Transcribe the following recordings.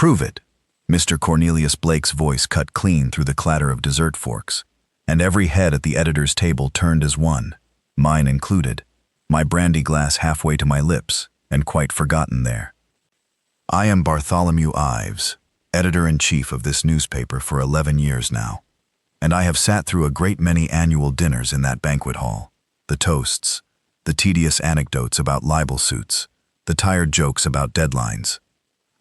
"Prove it." Mr. Cornelius Blake's voice cut clean through the clatter of dessert forks, and every head at the editor's table turned as one, mine included, my brandy glass halfway to my lips and quite forgotten there. "I am Bartholomew Ives, editor-in-chief of this newspaper for 11 years now, and I have sat through a great many annual dinners in that banquet hall, the toasts, the tedious anecdotes about libel suits, the tired jokes about deadlines.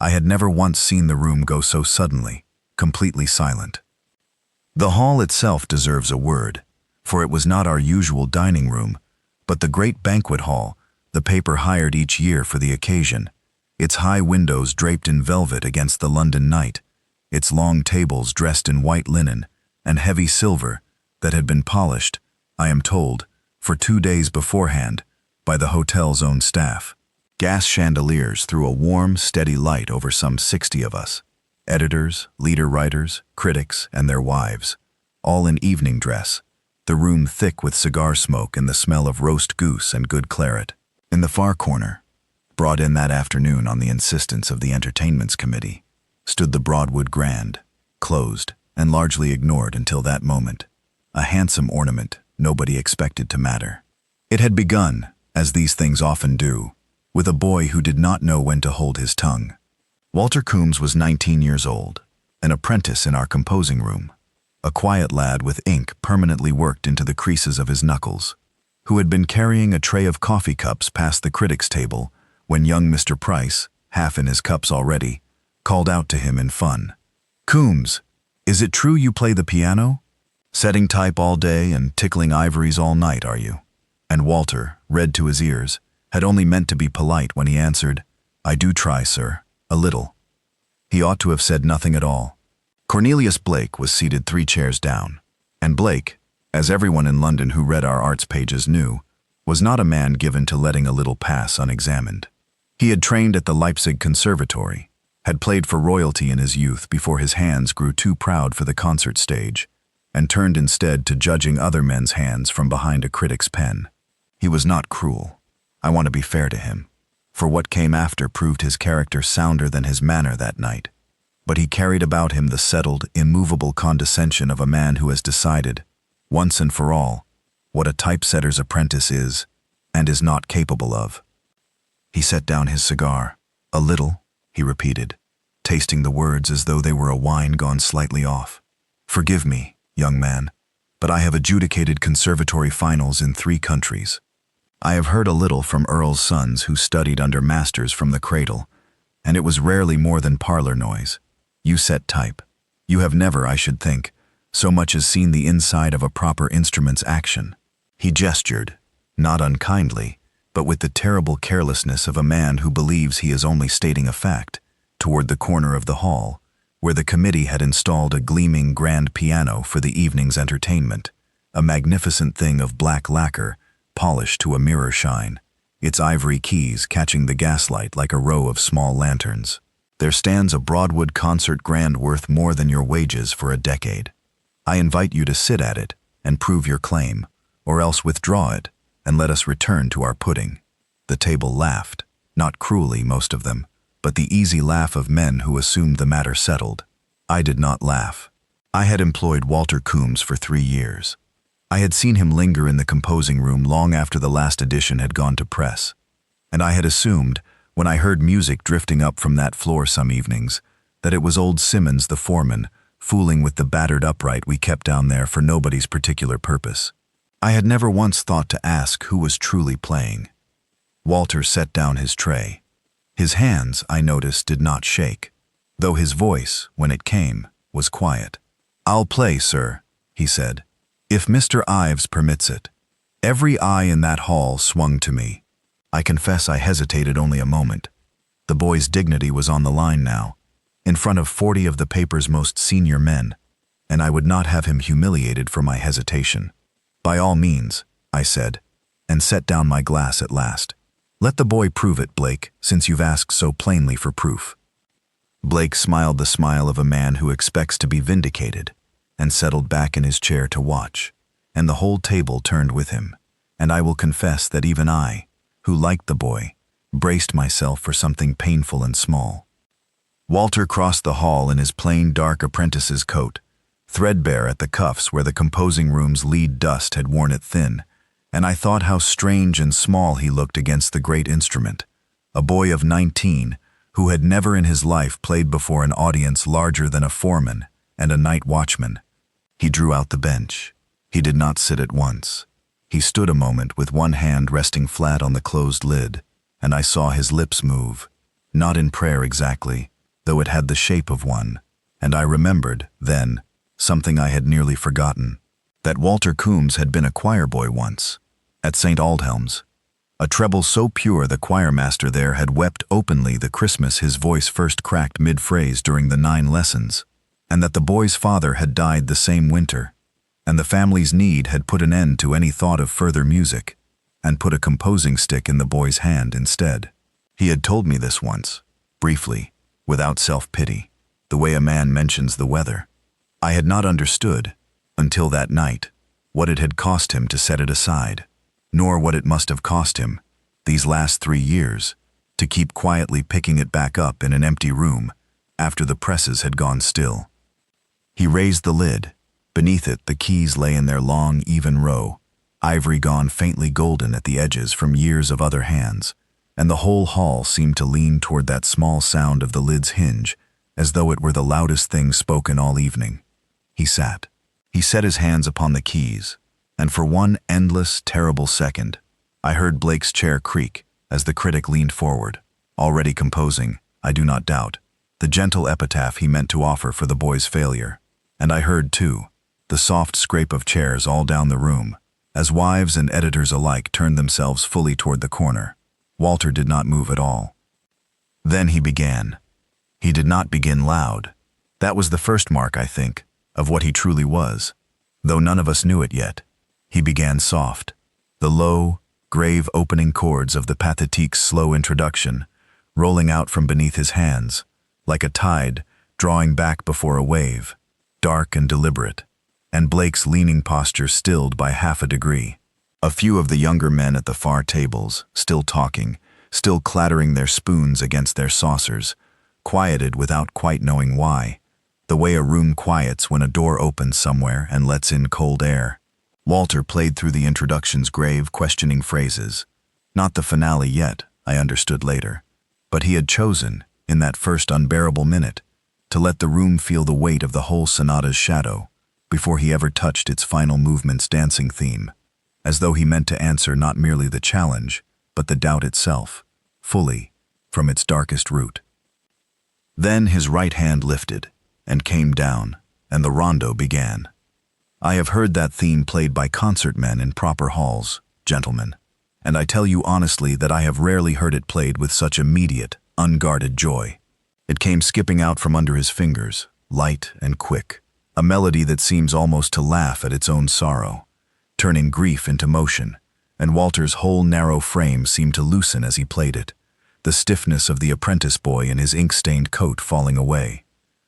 I had never once seen the room go so suddenly, completely silent. The hall itself deserves a word, for it was not our usual dining room, but the great banquet hall the paper hired each year for the occasion, its high windows draped in velvet against the London night, its long tables dressed in white linen and heavy silver that had been polished, I am told, for 2 days beforehand by the hotel's own staff. Gas chandeliers threw a warm, steady light over some 60 of us, editors, leader writers, critics, and their wives, all in evening dress, the room thick with cigar smoke and the smell of roast goose and good claret. In the far corner, brought in that afternoon on the insistence of the Entertainments Committee, stood the Broadwood Grand, closed and largely ignored until that moment, a handsome ornament nobody expected to matter. It had begun, as these things often do, with a boy who did not know when to hold his tongue. Walter Coombs was 19 years old, an apprentice in our composing room, a quiet lad with ink permanently worked into the creases of his knuckles, who had been carrying a tray of coffee cups past the critic's table when young Mr. Price, half in his cups already, called out to him in fun, "Coombs, is it true you play the piano? Setting type all day and tickling ivories all night, are you?" And Walter, red to his ears, had only meant to be polite when he answered, "I do try, sir, a little." He ought to have said nothing at all. Cornelius Blake was seated 3 chairs down, and Blake, as everyone in London who read our arts pages knew, was not a man given to letting a little pass unexamined. He had trained at the Leipzig Conservatory, had played for royalty in his youth before his hands grew too proud for the concert stage, and turned instead to judging other men's hands from behind a critic's pen. He was not cruel. I want to be fair to him, for what came after proved his character sounder than his manner that night. But he carried about him the settled, immovable condescension of a man who has decided, once and for all, what a typesetter's apprentice is and is not capable of. He set down his cigar. "A little," he repeated, tasting the words as though they were a wine gone slightly off. "Forgive me, young man, but I have adjudicated conservatory finals in 3 countries. I have heard a little from earls' sons who studied under masters from the cradle, and it was rarely more than parlor noise. You set type. You have never, I should think, so much as seen the inside of a proper instrument's action." He gestured, not unkindly, but with the terrible carelessness of a man who believes he is only stating a fact, toward the corner of the hall, where the committee had installed a gleaming grand piano for the evening's entertainment, a magnificent thing of black lacquer, polished to a mirror shine, its ivory keys catching the gaslight like a row of small lanterns. "There stands a Broadwood concert grand worth more than your wages for a decade. I invite you to sit at it and prove your claim, or else withdraw it and let us return to our pudding." The table laughed, not cruelly, most of them, but the easy laugh of men who assumed the matter settled. I did not laugh. I had employed Walter Coombs for 3 years. I had seen him linger in the composing room long after the last edition had gone to press, and I had assumed, when I heard music drifting up from that floor some evenings, that it was old Simmons the foreman, fooling with the battered upright we kept down there for nobody's particular purpose. I had never once thought to ask who was truly playing. Walter set down his tray. His hands, I noticed, did not shake, though his voice, when it came, was quiet. "I'll play, sir," he said, "if Mr. Ives permits it." Every eye in that hall swung to me. I confess I hesitated only a moment. The boy's dignity was on the line now, in front of 40 of the paper's most senior men, and I would not have him humiliated for my hesitation. "By all means," I said, and set down my glass at last. "Let the boy prove it, Blake, since you've asked so plainly for proof." Blake smiled the smile of a man who expects to be vindicated, and settled back in his chair to watch, and the whole table turned with him, and I will confess that even I, who liked the boy, braced myself for something painful and small. Walter crossed the hall in his plain dark apprentice's coat, threadbare at the cuffs where the composing room's lead dust had worn it thin, and I thought how strange and small he looked against the great instrument, a boy of 19 who had never in his life played before an audience larger than a foreman and a night watchman. He drew out the bench. He did not sit at once. He stood a moment with one hand resting flat on the closed lid, and I saw his lips move, not in prayer exactly, though it had the shape of one, and I remembered, then, something I had nearly forgotten, that Walter Coombs had been a choir boy once, at St. Aldhelm's. A treble so pure the choirmaster there had wept openly the Christmas his voice first cracked mid-phrase during the 9 lessons, and that the boy's father had died the same winter, and the family's need had put an end to any thought of further music, and put a composing stick in the boy's hand instead. He had told me this once, briefly, without self-pity, the way a man mentions the weather. I had not understood, until that night, what it had cost him to set it aside, nor what it must have cost him, these last 3 years, to keep quietly picking it back up in an empty room after the presses had gone still. He raised the lid. Beneath it the keys lay in their long, even row, ivory gone faintly golden at the edges from years of other hands, and the whole hall seemed to lean toward that small sound of the lid's hinge, as though it were the loudest thing spoken all evening. He sat. He set his hands upon the keys, and for one endless, terrible second, I heard Blake's chair creak as the critic leaned forward, already composing, I do not doubt, the gentle epitaph he meant to offer for the boy's failure. And I heard, too, the soft scrape of chairs all down the room, as wives and editors alike turned themselves fully toward the corner. Walter did not move at all. Then he began. He did not begin loud. That was the first mark, I think, of what he truly was, though none of us knew it yet. He began soft, the low, grave opening chords of the Pathétique's slow introduction, rolling out from beneath his hands, like a tide drawing back before a wave, dark and deliberate, and Blake's leaning posture stilled by half a degree. A few of the younger men at the far tables, still talking, still clattering their spoons against their saucers, quieted without quite knowing why, the way a room quiets when a door opens somewhere and lets in cold air. Walter played through the introduction's grave, questioning phrases. Not the finale yet, I understood later, but he had chosen, in that first unbearable minute, to let the room feel the weight of the whole sonata's shadow, before he ever touched its final movement's dancing theme, as though he meant to answer not merely the challenge, but the doubt itself, fully, from its darkest root. Then his right hand lifted, and came down, and the rondo began. I have heard that theme played by concert men in proper halls, gentlemen, and I tell you honestly that I have rarely heard it played with such immediate, unguarded joy. It came skipping out from under his fingers, light and quick, a melody that seems almost to laugh at its own sorrow, turning grief into motion, and Walter's whole narrow frame seemed to loosen as he played it, the stiffness of the apprentice boy in his ink-stained coat falling away,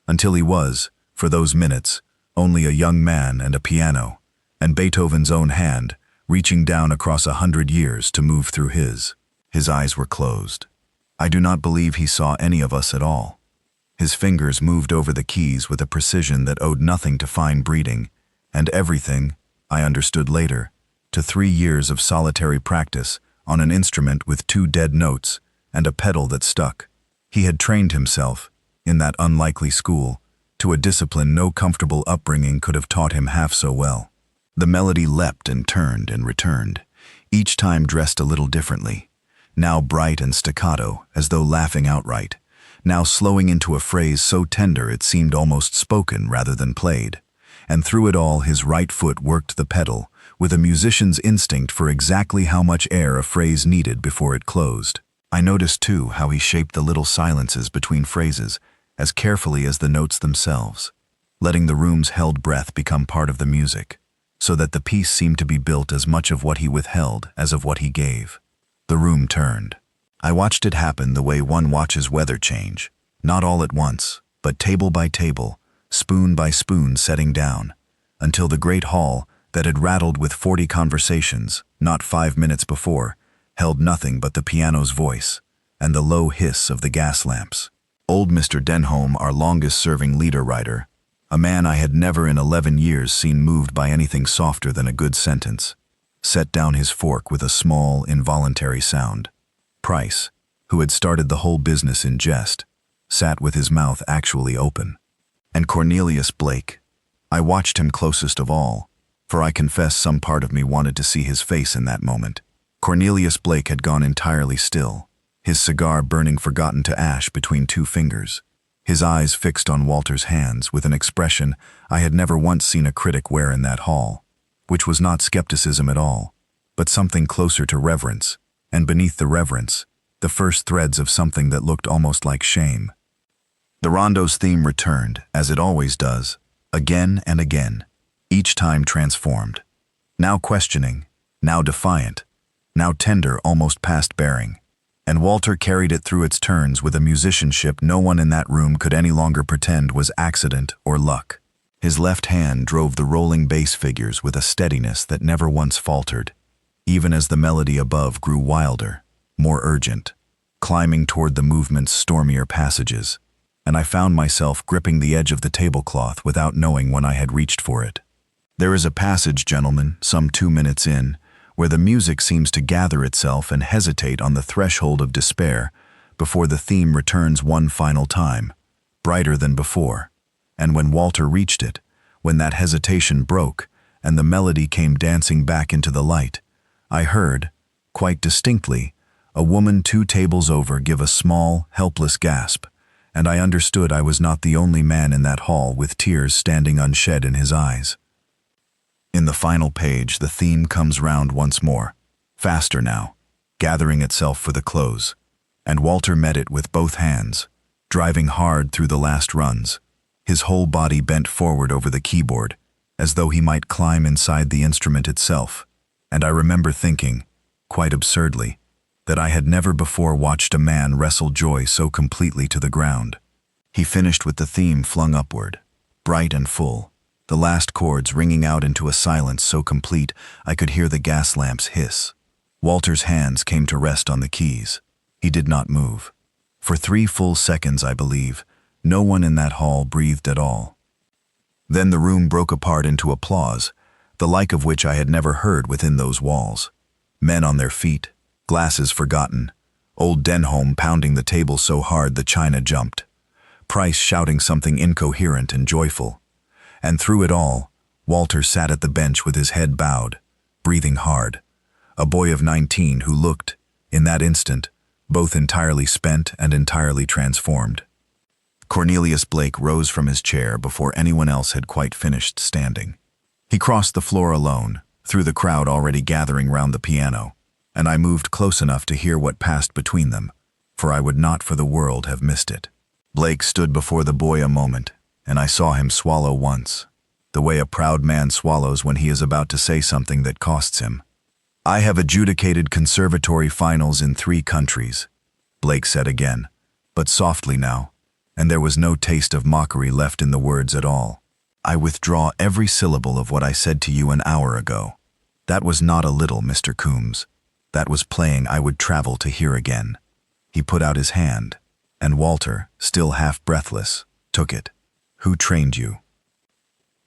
until he was, for those minutes, only a young man and a piano, and Beethoven's own hand, reaching down across 100 years to move through his. His eyes were closed. I do not believe he saw any of us at all. His fingers moved over the keys with a precision that owed nothing to fine breeding, and everything, I understood later, to 3 years of solitary practice on an instrument with 2 dead notes and a pedal that stuck. He had trained himself, in that unlikely school, to a discipline no comfortable upbringing could have taught him half so well. The melody leapt and turned and returned, each time dressed a little differently, now bright and staccato, as though laughing outright, now slowing into a phrase so tender it seemed almost spoken rather than played, and through it all his right foot worked the pedal, with a musician's instinct for exactly how much air a phrase needed before it closed. I noticed, too, how he shaped the little silences between phrases as carefully as the notes themselves, letting the room's held breath become part of the music, so that the piece seemed to be built as much of what he withheld as of what he gave. The room turned. I watched it happen the way one watches weather change, not all at once, but table by table, spoon by spoon setting down, until the great hall that had rattled with 40 conversations, not 5 minutes before, held nothing but the piano's voice and the low hiss of the gas lamps. Old Mr. Denholm, our longest-serving leader writer, a man I had never in 11 years seen moved by anything softer than a good sentence, set down his fork with a small, involuntary sound. Price, who had started the whole business in jest, sat with his mouth actually open. And Cornelius Blake, I watched him closest of all, for I confess some part of me wanted to see his face in that moment. Cornelius Blake had gone entirely still, his cigar burning forgotten to ash between two fingers, his eyes fixed on Walter's hands with an expression I had never once seen a critic wear in that hall, which was not skepticism at all, but something closer to reverence, and beneath the reverence, the first threads of something that looked almost like shame. The rondo's theme returned, as it always does, again and again, each time transformed, now questioning, now defiant, now tender almost past bearing. And Walter carried it through its turns with a musicianship no one in that room could any longer pretend was accident or luck. His left hand drove the rolling bass figures with a steadiness that never once faltered, even as the melody above grew wilder, more urgent, climbing toward the movement's stormier passages, and I found myself gripping the edge of the tablecloth without knowing when I had reached for it. There is a passage, gentlemen, some 2 minutes in, where the music seems to gather itself and hesitate on the threshold of despair before the theme returns one final time, brighter than before. And when Walter reached it, when that hesitation broke and the melody came dancing back into the light, I heard, quite distinctly, a woman 2 tables over give a small, helpless gasp, and I understood I was not the only man in that hall with tears standing unshed in his eyes. In the final page, the theme comes round once more, faster now, gathering itself for the close, and Walter met it with both hands, driving hard through the last runs, his whole body bent forward over the keyboard, as though he might climb inside the instrument itself, and I remember thinking, quite absurdly, that I had never before watched a man wrestle joy so completely to the ground. He finished with the theme flung upward, bright and full, the last chords ringing out into a silence so complete I could hear the gas lamps hiss. Walter's hands came to rest on the keys. He did not move. For 3 full seconds, I believe, no one in that hall breathed at all. Then the room broke apart into applause, the like of which I had never heard within those walls. Men on their feet, glasses forgotten, old Denholm pounding the table so hard the china jumped, Price shouting something incoherent and joyful. And through it all, Walter sat at the bench with his head bowed, breathing hard, a boy of 19 who looked, in that instant, both entirely spent and entirely transformed. Cornelius Blake rose from his chair before anyone else had quite finished standing. He crossed the floor alone, through the crowd already gathering round the piano, and I moved close enough to hear what passed between them, for I would not for the world have missed it. Blake stood before the boy a moment, and I saw him swallow once, the way a proud man swallows when he is about to say something that costs him. "I have adjudicated conservatory finals in 3 countries," Blake said again, but softly now, and there was no taste of mockery left in the words at all. "I withdraw every syllable of what I said to you an hour ago. That was not a little, Mr. Coombs. That was playing I would travel to hear again." He put out his hand, and Walter, still half breathless, took it. "Who trained you?"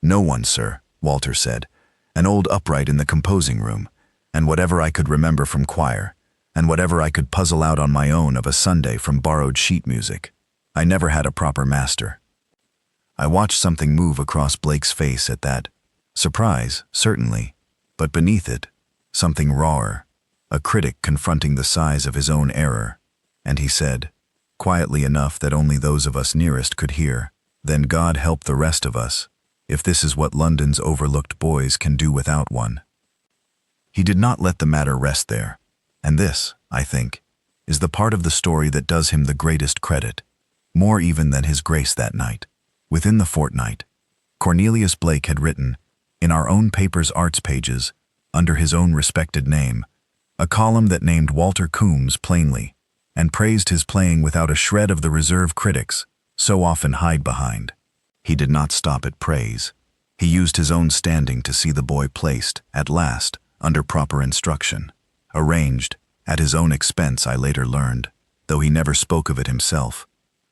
"No one, sir," Walter said. "An old upright in the composing room, and whatever I could remember from choir, and whatever I could puzzle out on my own of a Sunday from borrowed sheet music. I never had a proper master." I watched something move across Blake's face at that. Surprise, certainly, but beneath it, something rawer, a critic confronting the size of his own error, and he said, quietly enough that only those of us nearest could hear, "Then God help the rest of us, if this is what London's overlooked boys can do without one." He did not let the matter rest there, and this, I think, is the part of the story that does him the greatest credit, more even than his grace that night. Within the fortnight, Cornelius Blake had written, in our own paper's arts pages, under his own respected name, a column that named Walter Coombs plainly, and praised his playing without a shred of the reserve critics so often hide behind. He did not stop at praise. He used his own standing to see the boy placed, at last, under proper instruction, arranged, at his own expense I later learned, though he never spoke of it himself,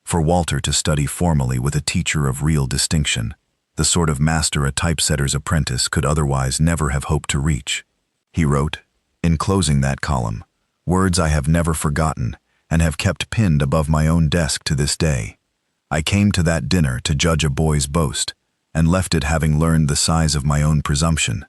for Walter to study formally with a teacher of real distinction, the sort of master a typesetter's apprentice could otherwise never have hoped to reach. He wrote, in closing that column, words I have never forgotten and have kept pinned above my own desk to this day. I came to that dinner to judge a boy's boast, and left it having learned the size of my own presumption.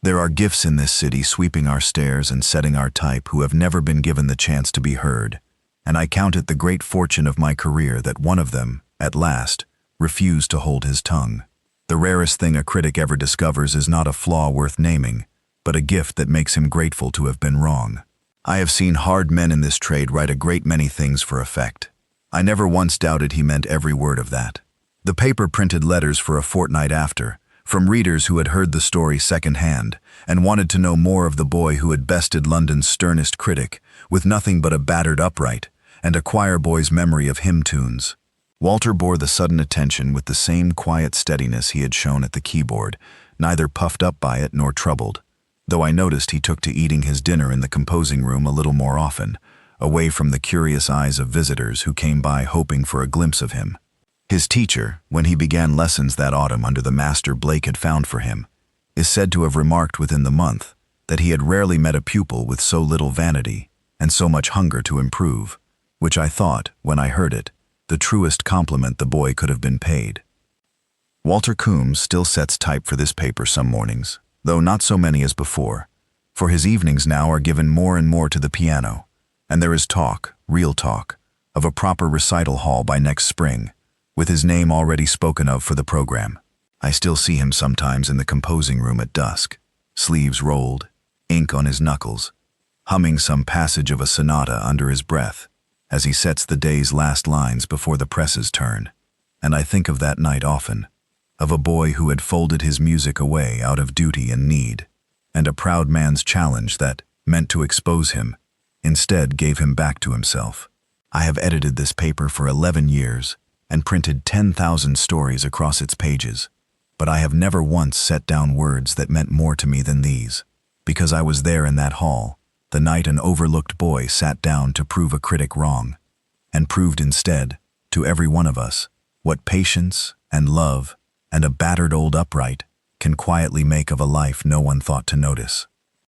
There are gifts in this city sweeping our stairs and setting our type who have never been given the chance to be heard, and I count it the great fortune of my career that one of them, at last, refused to hold his tongue. The rarest thing a critic ever discovers is not a flaw worth naming, but a gift that makes him grateful to have been wrong. I have seen hard men in this trade write a great many things for effect. I never once doubted he meant every word of that. The paper printed letters for a fortnight after, from readers who had heard the story second-hand and wanted to know more of the boy who had bested London's sternest critic with nothing but a battered upright and a choir boy's memory of hymn tunes. Walter bore the sudden attention with the same quiet steadiness he had shown at the keyboard, neither puffed up by it nor troubled, though I noticed he took to eating his dinner in the composing room a little more often, away from the curious eyes of visitors who came by hoping for a glimpse of him. His teacher, when he began lessons that autumn under the master Blake had found for him, is said to have remarked within the month that he had rarely met a pupil with so little vanity and so much hunger to improve, which I thought, when I heard it, the truest compliment the boy could have been paid. Walter Coombs still sets type for this paper some mornings, though not so many as before, for his evenings now are given more and more to the piano, and there is talk, real talk, of a proper recital hall by next spring, with his name already spoken of for the program. I still see him sometimes in the composing room at dusk, sleeves rolled, ink on his knuckles, humming some passage of a sonata under his breath as he sets the day's last lines before the presses turn. And I think of that night often, of a boy who had folded his music away out of duty and need, and a proud man's challenge that, meant to expose him, instead gave him back to himself. I have edited this paper for 11 years, and printed 10,000 stories across its pages, but I have never once set down words that meant more to me than these, because I was there in that hall, the night an overlooked boy sat down to prove a critic wrong, and proved instead, to every one of us, what patience and love and a battered old upright can quietly make of a life no one thought to notice.